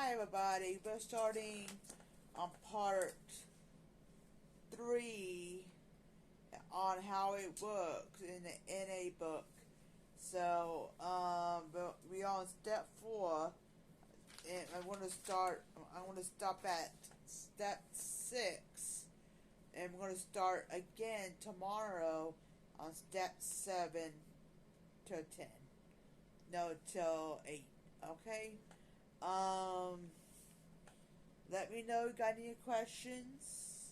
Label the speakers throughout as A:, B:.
A: Hi everybody, we're starting on part 3 on how it works in the NA book. So, we're on step 4, and I want to stop at step 6, and we're going to start again tomorrow on step 7 to 10. No, till 8, okay? Let me know if you got any questions.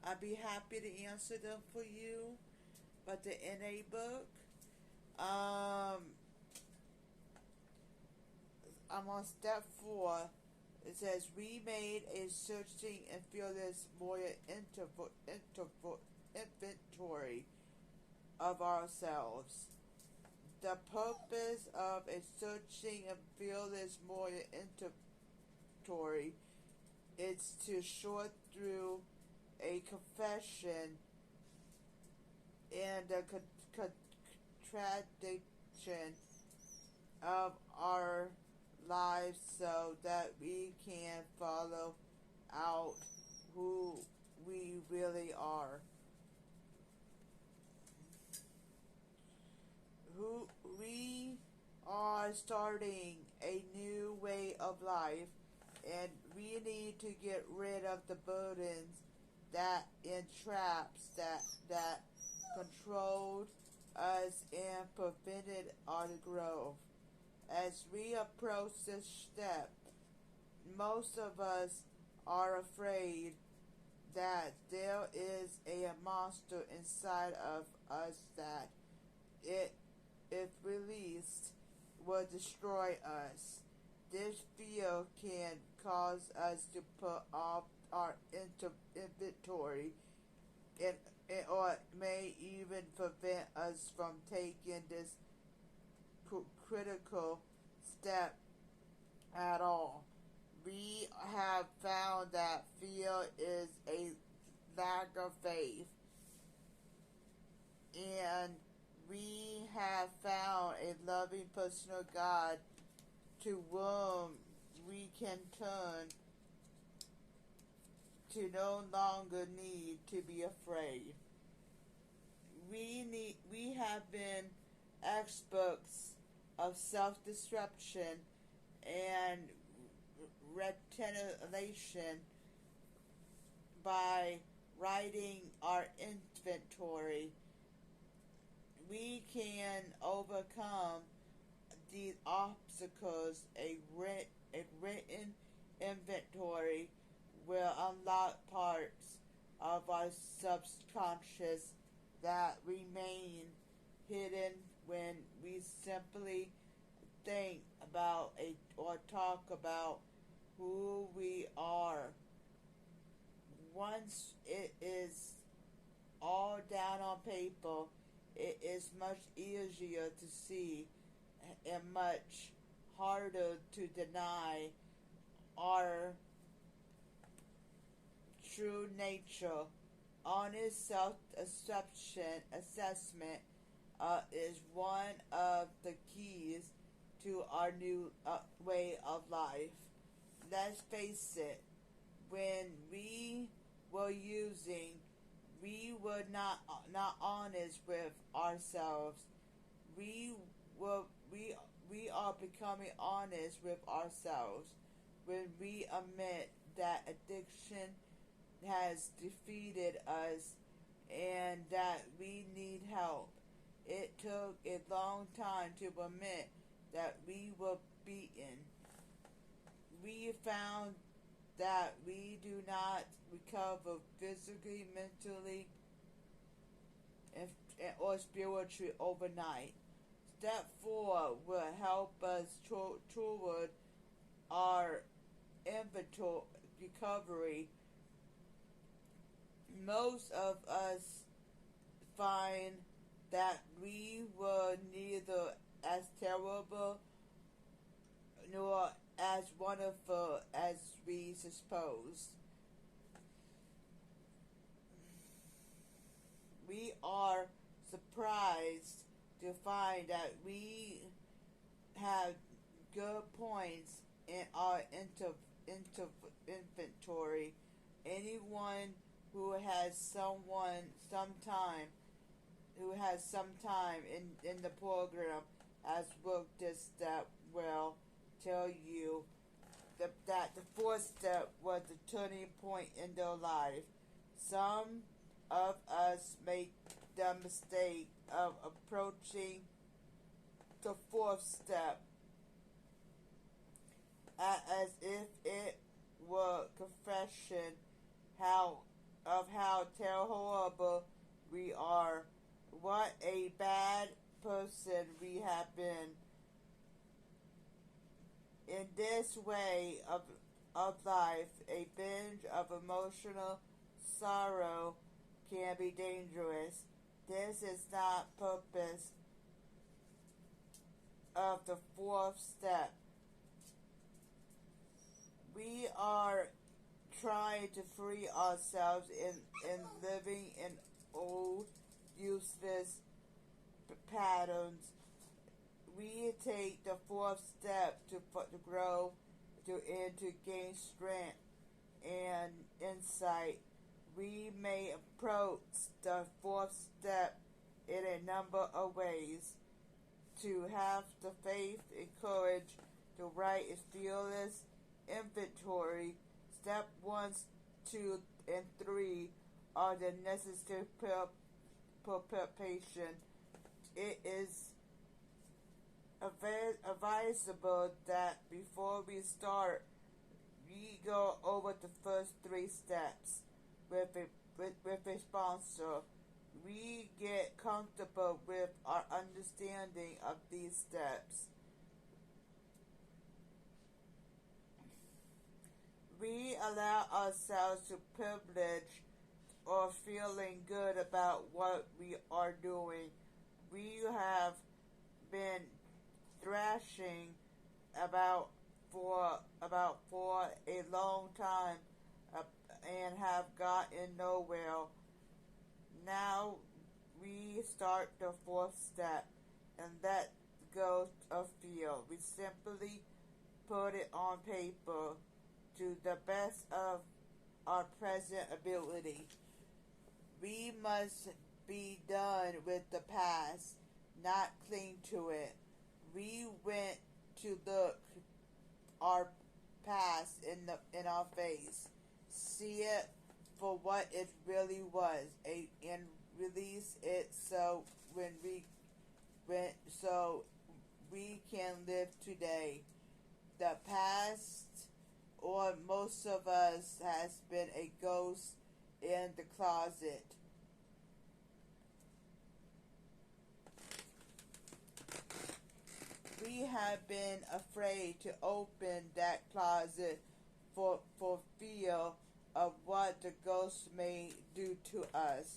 A: I'd be happy to answer them for you. But the NA book, I'm on step 4. It says, we made a searching and fearless warrior inventory of ourselves. The purpose of a searching and fearless warrior inventory is to sort through a confession and the contradiction of our lives so that we can follow out who we really are. We are starting a new way of life, and we need to get rid of the burdens that entraps that controlled us and prevented our growth. As we approach this step, most of us are afraid that there is a monster inside of us that, if released, will destroy us. This fear can cause us to put off our inventory, or it may even prevent us from taking this critical step at all. We have found that fear is a lack of faith, and we have found a loving personal God to whom we can turn to no longer need to be afraid. We have been experts of self-destruction and retaliation by writing our inventory. We can overcome these obstacles. A written inventory will unlock parts of our subconscious that remain hidden when we simply think about or talk about who we are. Once it is all down on paper, it is much easier to see and much harder to deny our true nature. Honest self-assessment is one of the keys to our new way of life. Let's face it, when we were not honest with ourselves. We are becoming honest with ourselves when we admit that addiction has defeated us and that we need help. It took a long time to admit that we were beaten. We found that we do not recover physically, mentally, or spiritually overnight. Step 4 will help us toward our inventory recovery. Most of us find that we were neither as terrible nor as wonderful as we supposed. We are surprised to find that we have good points in our inventory. Anyone who has some time in the program has worked this step will tell you that the fourth step was the turning point in their life. Some of us make the mistake of approaching the fourth step as if it were confession how how terrible we are, what a bad person we have been. In this way of life, a binge of emotional sorrow can be dangerous. This is not purpose of the fourth step. We are trying to free ourselves in living in old, useless patterns. We take the fourth step to grow, and to gain strength and insight. We may approach the fourth step in a number of ways. To have the faith and courage to write a fearless inventory. Step 1, 2, and 3 are the necessary preparation. It is advisable that before we start, we go over the first 3 steps with a sponsor. We get comfortable with our understanding of these steps. We allow ourselves to privilege or feeling good about what we are doing. We have been thrashing for a long time and have gotten nowhere. Now we start the fourth step and let go of fear. We simply put it on paper to the best of our present ability. We must be done with the past, not cling to it. We went to look our past in our face, see it for what it really was, and release it so we can live today. The past, or most of us, has been a ghost in the closet. We have been afraid to open that closet for fear of what the ghost may do to us.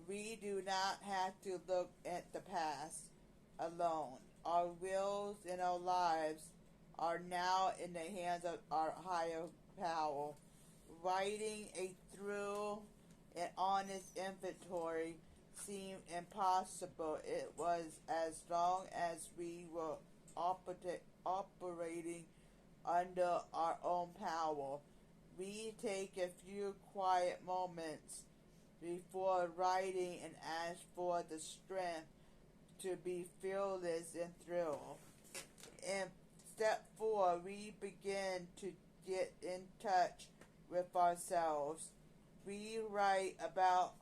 A: We do not have to look at the past alone. Our wills and our lives are now in the hands of our higher power. Writing a thorough and honest inventory seemed impossible. It was as long as we were operating under our own power. We take a few quiet moments before writing and ask for the strength to be fearless and thrilled. In step 4, we begin to get in touch with ourselves. We write about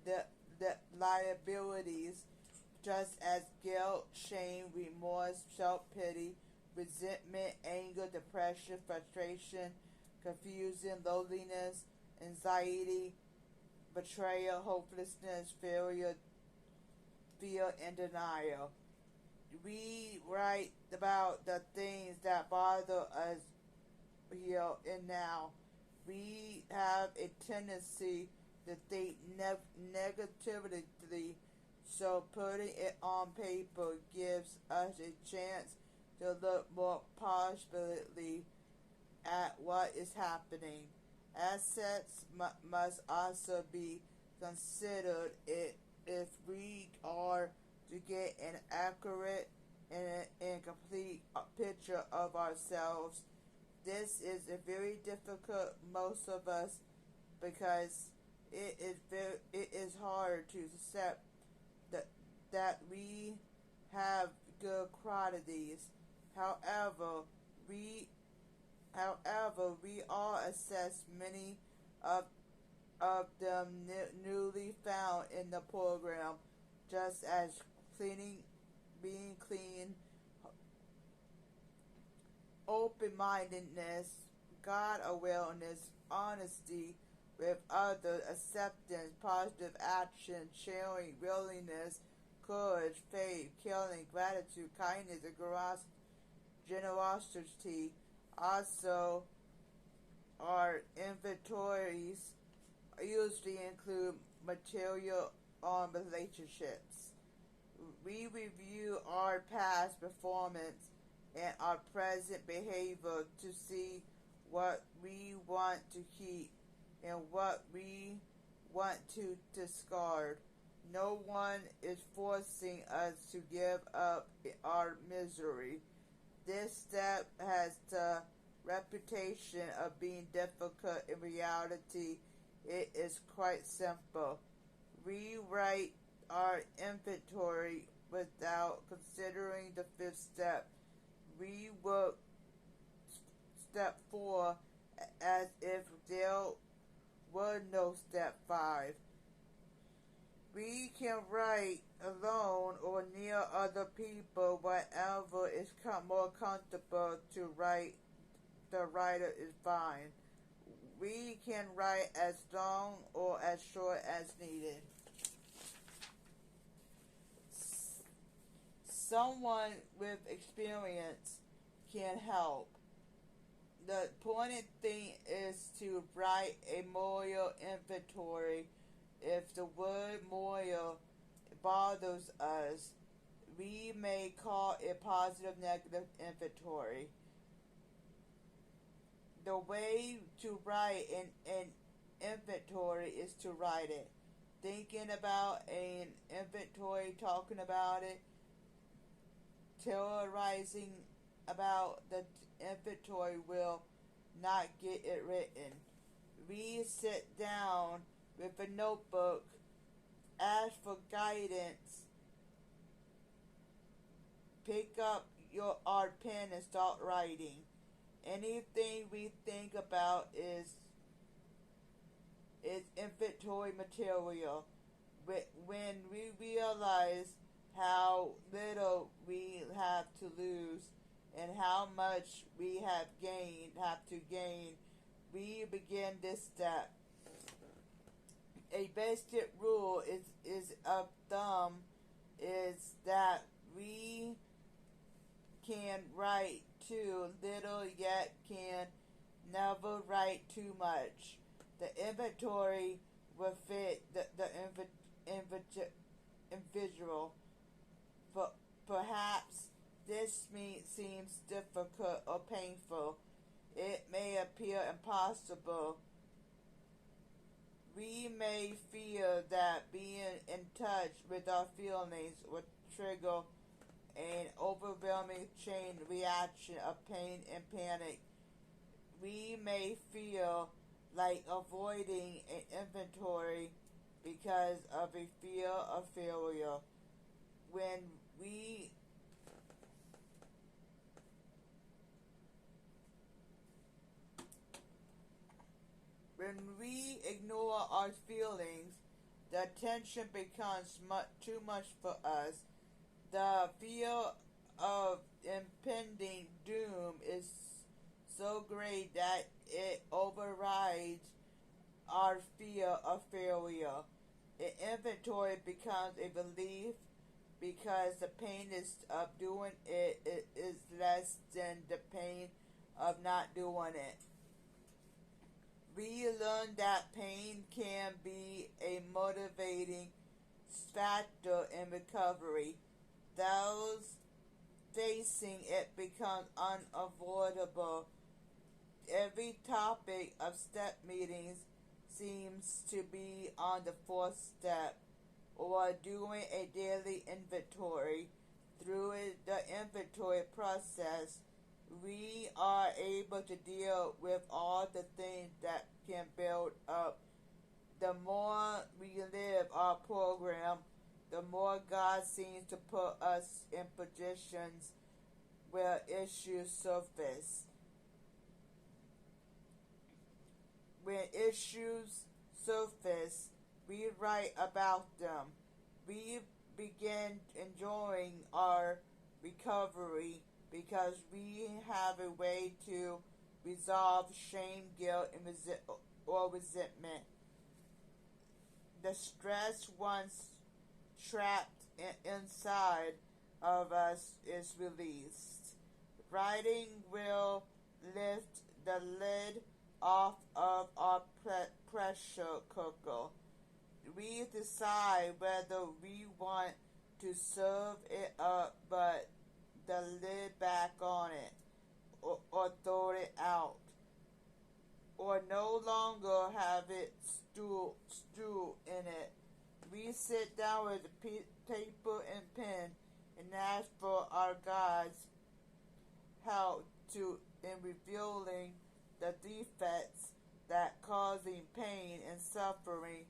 A: the liabilities, just as guilt, shame, remorse, self-pity, resentment, anger, depression, frustration, confusion, loneliness, anxiety, betrayal, hopelessness, failure, fear, and denial. We write about the things that bother us here and now. We have a tendency to think negatively, so putting it on paper gives us a chance to look more positively at what is happening. Assets must also be considered if we are to get an accurate and complete picture of ourselves This is a very difficult most of us because it is hard to accept that we have good qualities. However, we we all assess many of them newly found in the program, just as cleaning, being clean, open-mindedness, God awareness, honesty with others, acceptance, positive action, sharing, willingness, courage, faith, caring, gratitude, kindness, and generosity. Also, our inventories usually include material on relationships. We review our past performance and our present behavior to see what we want to keep and what we want to discard. No one is forcing us to give up our misery. This step has the reputation of being difficult. In reality, it is quite simple. Rewrite our inventory without considering the fifth step. Rework step 4 as if there were no step 5. We can write alone or near other people, whatever is more comfortable to write. The writer is fine. We can write as long or as short as needed. Someone with experience can help. The important thing is to write a moral inventory. If the word moral bothers us, we may call it positive negative inventory. The way to write an inventory is to write it. Thinking about an inventory, talking about it, theorizing about the inventory will not get it written. We sit down with a notebook, ask for guidance, pick up our pen and start writing. Anything we think about is inventory material. When we realize how little we have to lose and how much we have to gain, we begin this step. A basic rule is of thumb is that we can write too little, yet can never write too much. The inventory will fit the individual. But perhaps this seems difficult or painful. It may appear impossible. We may fear that being in touch with our feelings will trigger an overwhelming chain reaction of pain and panic. We may feel like avoiding an inventory because of a fear of failure. When we ignore our feelings, the tension becomes too much for us. The fear of impending doom is so great that it overrides our fear of failure. An inventory becomes a relief because the pain of doing it is less than the pain of not doing it. We learn that pain can be a motivating factor in recovery. Those facing it becomes unavoidable. Every topic of step meetings seems to be on the fourth step, or doing a daily inventory. Through the inventory process, we are able to deal with all the things that can build up. The more we live our program, the more God seems to put us in positions where issues surface. When issues surface, we write about them. We begin enjoying our recovery because we have a way to resolve shame, guilt, and or resentment. The stress once trapped inside of us is released. Writing will lift the lid off of our pressure cooker. We decide whether we want to serve it up, but the lid back on it, or throw it out, or no longer have it stew in it. We sit down with paper and pen and ask for our God's help in revealing the defects that causing pain and suffering.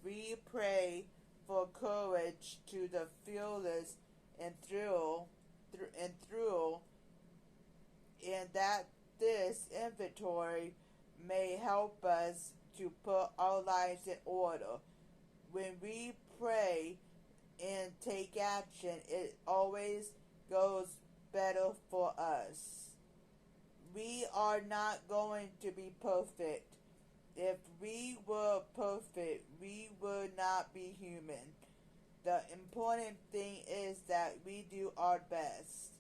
A: We pray for courage to the fearless and and that this inventory may help us to put our lives in order. When we pray and take action, it always goes better for us. We are not going to be perfect. If we were perfect, we would not be human. The important thing is that we do our best.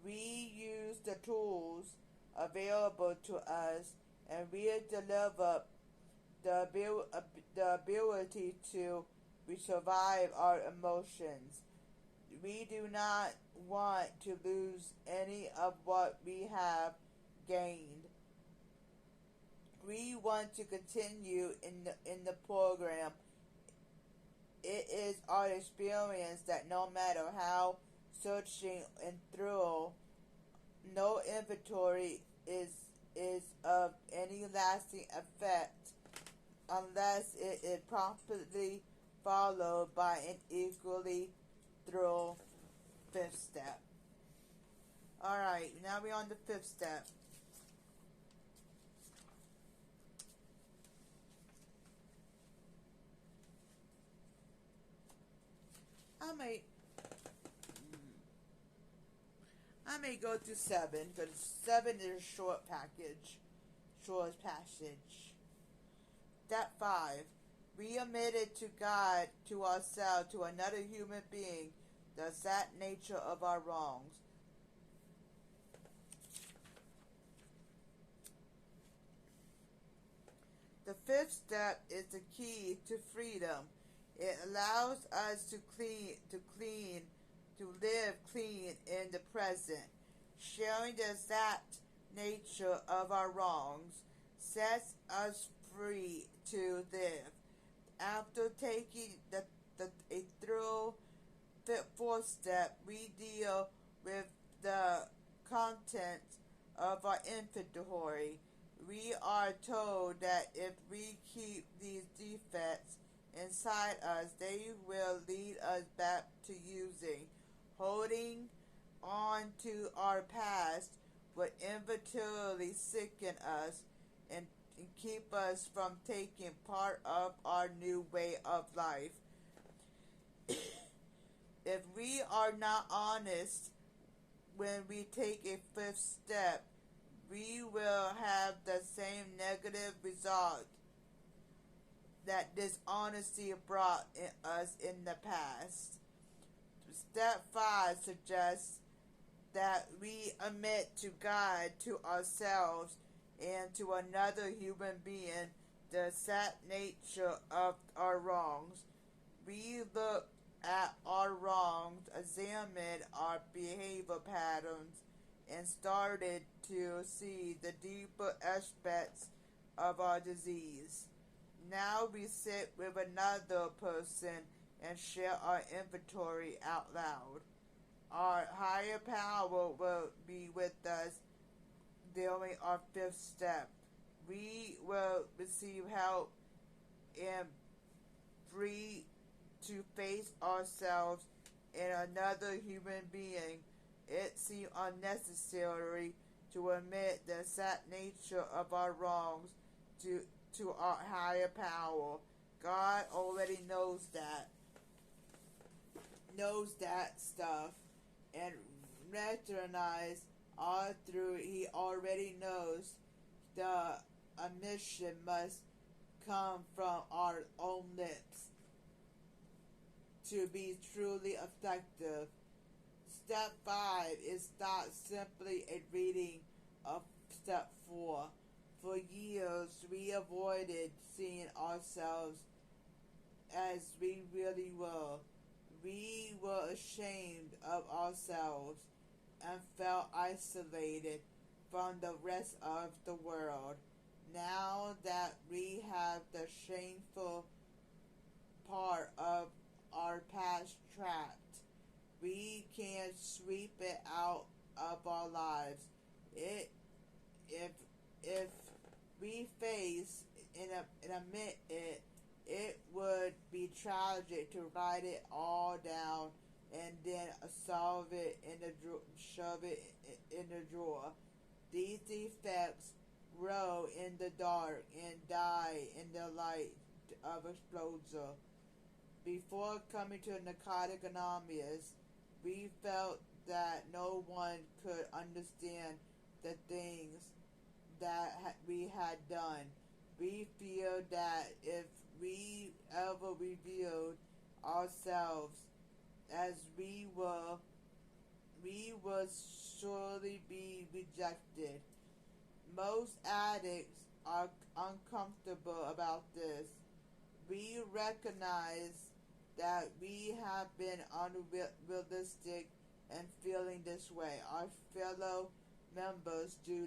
A: We use the tools available to us, and we develop the ability to survive our emotions. We do not want to lose any of what we have gained. We want to continue in the program. It is our experience that no matter how searching and thorough, no inventory is of any lasting effect unless it is properly followed by an equally thorough fifth step. Alright, now we're on the fifth step. I may go through 7 because 7 is a short passage. Step 5. We admitted to God, to ourselves, to another human being, the exact nature of our wrongs. The fifth step is the key to freedom. It allows us to live clean in the present. Sharing the exact nature of our wrongs sets us free to live. After taking a thorough fourth step, we deal with the content of our inventory. We are told that if we keep these defects inside us, they will lead us back to holding on to our past would inevitably sicken us and keep us from taking part of our new way of life. If we are not honest when we take a fifth step, we will have the same negative result that dishonesty brought us in the past. Step 5 suggests that we admit to God, to ourselves, and to another human being the exact nature of our wrongs. We look at our wrongs, examined our behavior patterns, and started to see the deeper aspects of our disease. Now we sit with another person and share our inventory out loud. Our higher power will be with us during our fifth step. We will receive help and free to face ourselves and another human being. It seems unnecessary to admit the exact nature of our wrongs to our higher power. God already knows that stuff, and recognize all through. He already knows the admission must come from our own lips to be truly effective. Step 5 is not simply a reading of step 4. For years, we avoided seeing ourselves as we really were. We were ashamed of ourselves and felt isolated from the rest of the world. Now that we have the shameful part of our past trapped, we can sweep it out of our lives. If we face and admit it, it would be tragic to write it all down and then shove it in the drawer. These defects grow in the dark and die in the light of exposure. Before coming to Narcotic Anonymous, we felt that no one could understand the things that we had done. We feared that if we ever revealed ourselves as we would surely be rejected. Most addicts are uncomfortable about this. We recognize that we have been unrealistic and feeling this way. Our fellow members do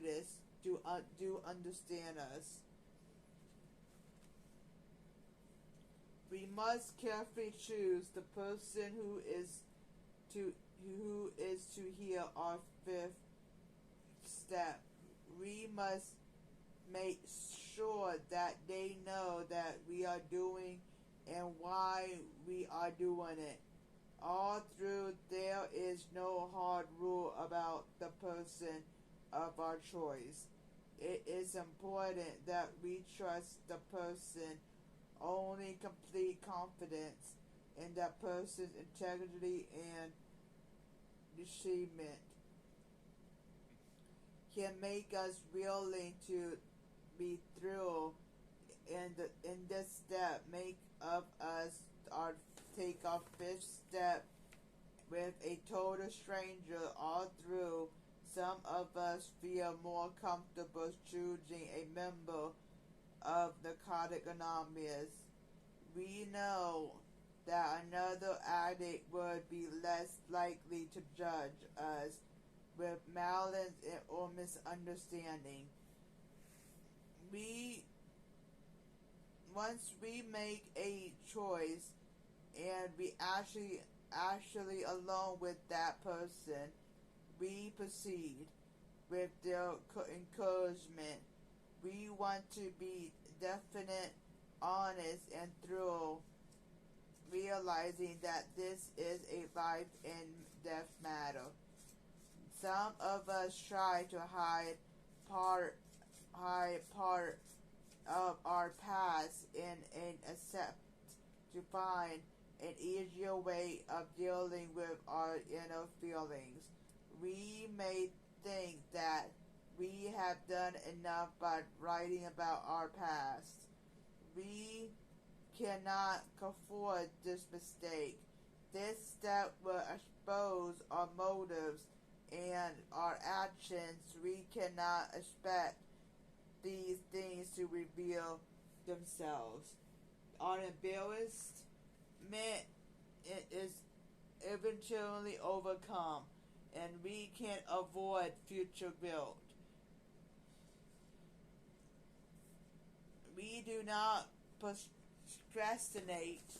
A: understand us. We must carefully choose the person who is to hear our fifth step. We must make sure that they know that we are doing and why we are doing it. All through, there is no hard rule about the person of our choice. It is important that we trust the person, only complete confidence in that person's integrity and achievement can make us willing to be thrilled in this step. Make of us take our fifth step with a total stranger all through. Some of us feel more comfortable choosing a member of Narcotic Anonymous. We know that another addict would be less likely to judge us with malice or misunderstanding. Once we make a choice and we actually alone with that person, we proceed with their encouragement. We want to be definite, honest, and through realizing that this is a life and death matter. Some of us try to hide part of our past in an attempt to find an easier way of dealing with our inner feelings. We may think that we have done enough by writing about our past. We cannot afford this mistake. This step will expose our motives and our actions. We cannot expect these things to reveal themselves. Our embarrassment is eventually overcome, and we can avoid future guilt. We do not procrastinate.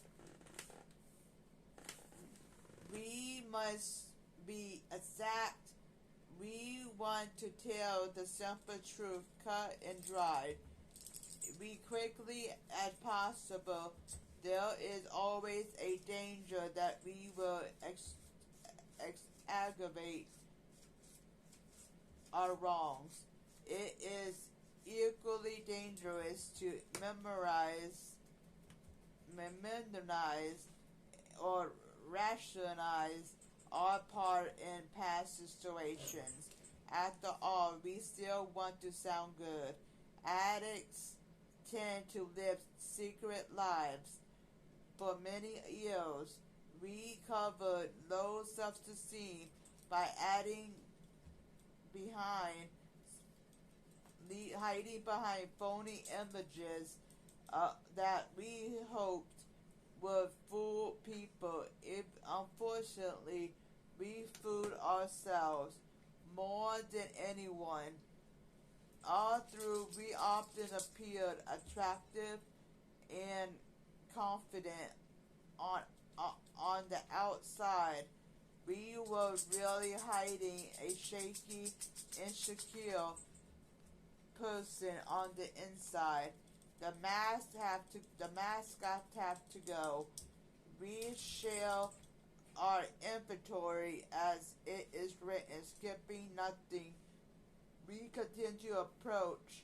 A: We must be exact We want to tell the simple truth, cut and dried. We quickly as possible. There is always a danger that we will aggravate our wrongs. It is equally dangerous to memorize, or rationalize our part in past situations. After all, we still want to sound good. Addicts tend to live secret lives. For many years, we covered low self-esteem by behind hiding behind phony images that we hoped would fool people. If unfortunately we fooled ourselves more than anyone. All through, we often appeared attractive and confident on on the outside. We were really hiding a shaky, insecure person on the inside. The mascots have to go. We share our inventory as it is written, skipping nothing. We continue to approach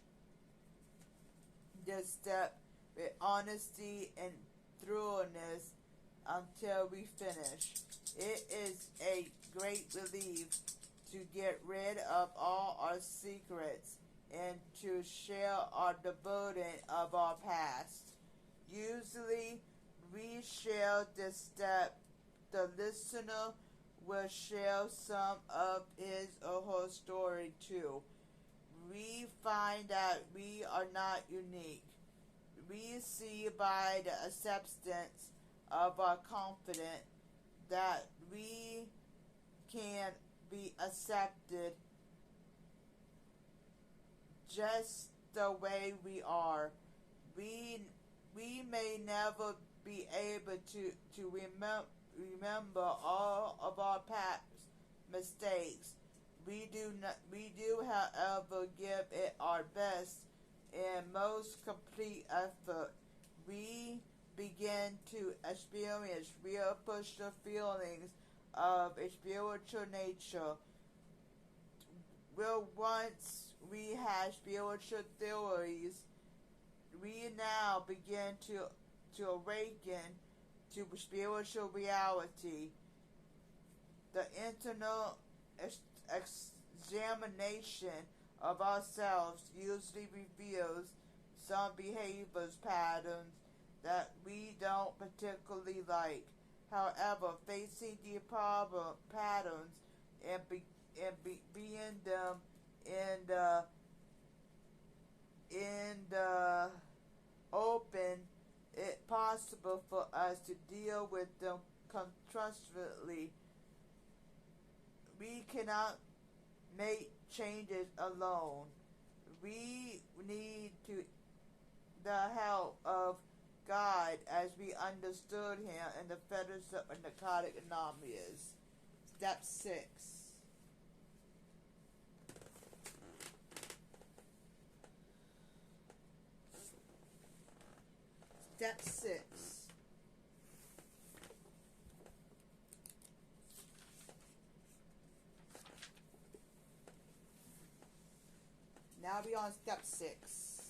A: this step with honesty and thoroughness until we finish. It is a great relief to get rid of all our secrets and to share the burden of our past. Usually, we share this step. The listener will share some of his or her story too. We find that we are not unique. We see by the acceptance of our confidence that we can be accepted just the way we are. We may never be able to remember all of our past mistakes. We do, however, give it our best and most complete effort. We begin to experience real personal feelings of a spiritual nature. Well, once we had spiritual theories, we now begin to awaken to spiritual reality. The internal examination of ourselves usually reveals some behaviors patterns that we don't particularly like. However, facing the problem patterns and being them in the open, it's possible for us to deal with them constructively. We cannot make changes alone. We need the help of God as we understood Him in the Fetters of Narcotic Anonymous. Step 6. Step 6. Now we on step 6.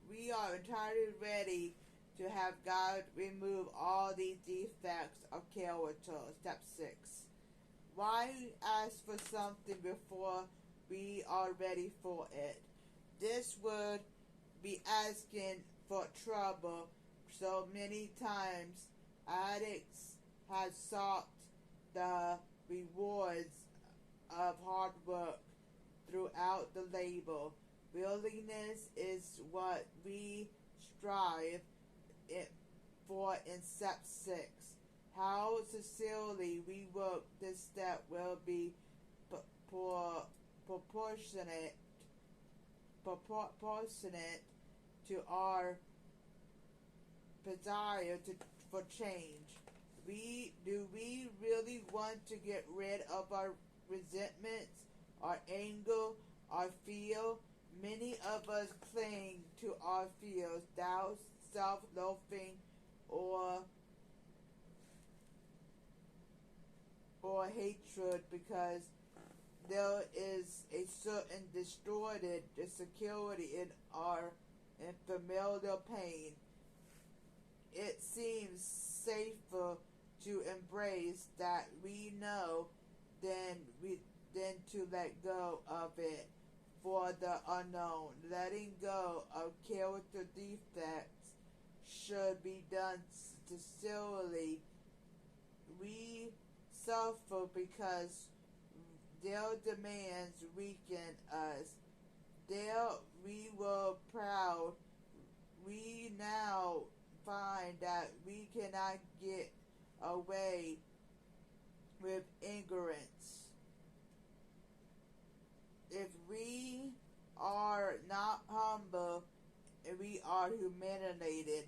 A: We are entirely ready to have God remove all these defects of character. Step 6. Why ask for something before we are ready for it? This would be asking for trouble. So many times, addicts have sought the rewards of hard work throughout the label. Willingness is what we strive for in step 6. How sincerely we work this step will be proportionate to our desire for change. We really want to get rid of our resentments, our anger, our fear? Many of us cling to our fears, doubt, self-loathing, or hatred because there is a certain distorted security in our familiar pain. It seems safer to embrace that we know than to let go of it for the unknown. Letting go of character defects should be done sincerely. We suffer because their demands weaken us. There we were proud. We now find that we cannot get away with ignorance. If we are not humble, we are humiliated.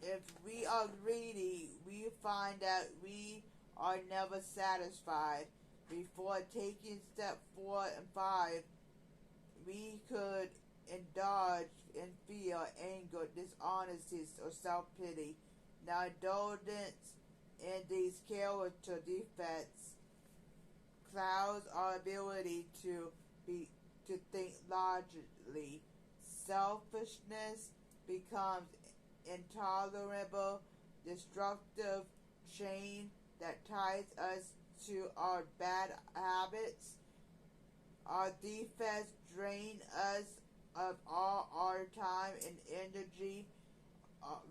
A: If we are greedy, we find that we are never satisfied. Before taking step 4 and 5, we could indulge in fear, anger, dishonesty, or self-pity. Now, indulgence in these character defects clouds our ability to think logically. Selfishness becomes intolerable, destructive chain that ties us to our bad habits. Our defects drain us of all our time and energy.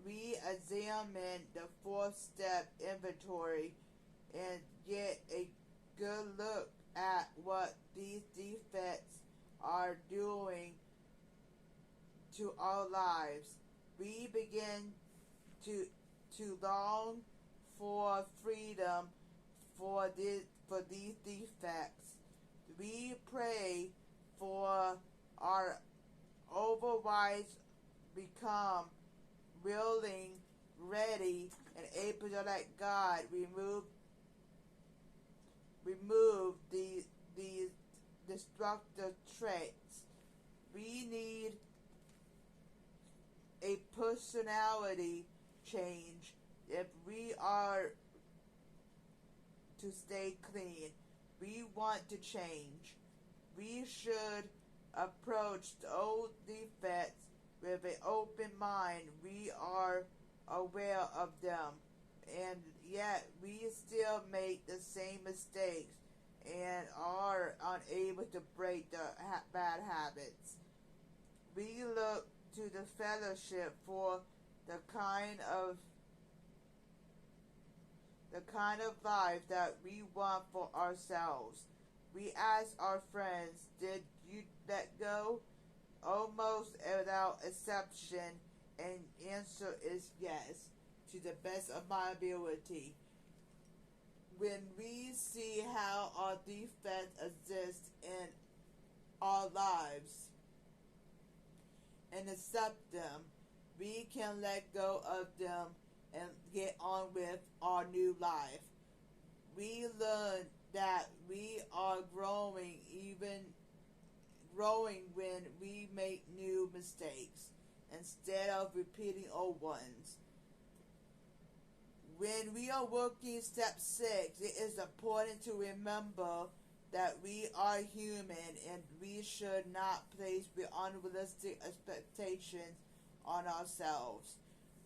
A: We examine the 4-step inventory and get a good look at what these defects are doing to our lives. We begin to long for freedom for these defects. We pray for our overwise become willing, ready, and able to let God remove these destructive traits. We need a personality change if we are to stay clean. We want to change. We should approach the old defects with an open mind. We are aware of them, and yet we still make the same mistakes and are unable to break the bad habits. We look to the fellowship for the kind of life that we want for ourselves. We ask our friends, did you let go? Almost without exception, and answer is yes, to the best of my ability. When we see how our defects exist in our lives and accept them, we can let go of them and get on with our new life. We learn that we are growing when we make new mistakes instead of repeating old ones. When we are working step 6, it is important to remember that we are human and we should not place unrealistic expectations on ourselves.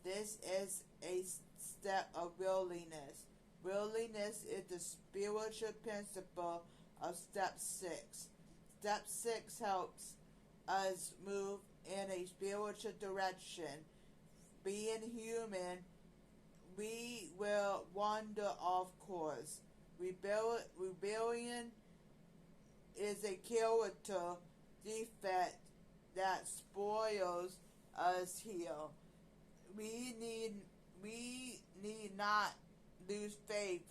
A: This is a step of willingness. Willingness is the spiritual principle of step 6. Step 6 helps us move in a spiritual direction. Being human, we will wander off course. Rebellion is a character defect that spoils us here. We need not lose faith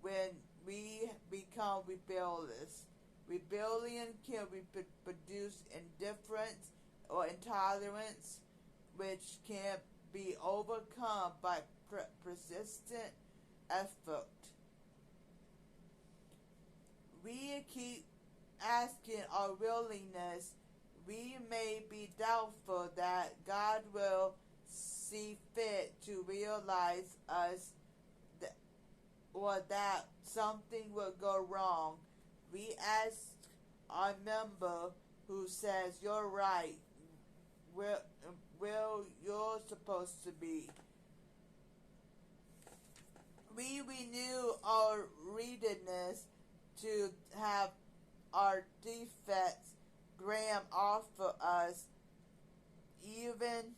A: when we become rebellious. Rebellion can produce indifference or intolerance. which can be overcome by persistent effort. We keep asking our willingness. We may be doubtful that God will see fit to realize us or that something will go wrong. We ask our member who says, "You're right, where you're supposed to be." We renew our readiness to have our defects Graham offer us, even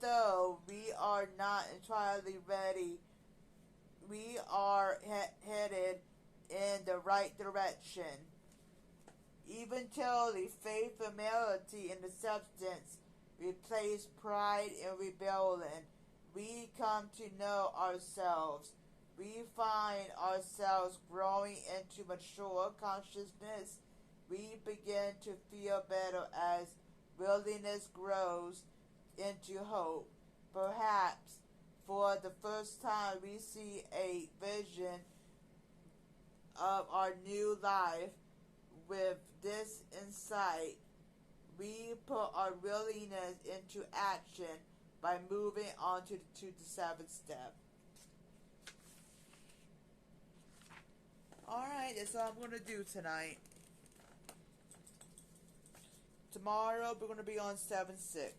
A: though we are not entirely ready. We are headed in the right direction. Eventually, faith, humility, and the substance replace pride and rebellion. We come to know ourselves. We find ourselves growing into mature consciousness. We begin to feel better as willingness grows into hope. Perhaps for the first time we see a vision of our new life. With this insight, we put our willingness into action by moving on to the seventh step. Alright, that's all I'm going to do tonight. Tomorrow we're going to be on step 7.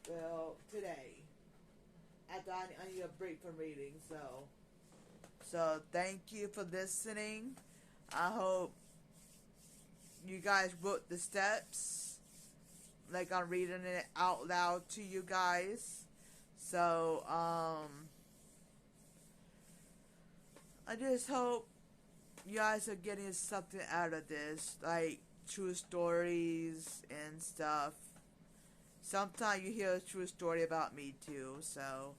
A: Well, today. After I need a break from reading, So thank you for listening. I hope you guys wrote the steps like I'm reading it out loud to you guys. So I just hope you guys are getting something out of this, like true stories and stuff. Sometimes you hear a true story about me too, so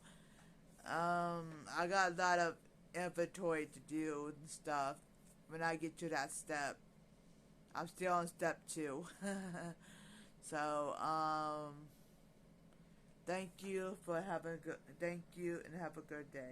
A: I got a lot of inventory to do and stuff when I get to that step. I'm still on step 2. So thank you and have a good day.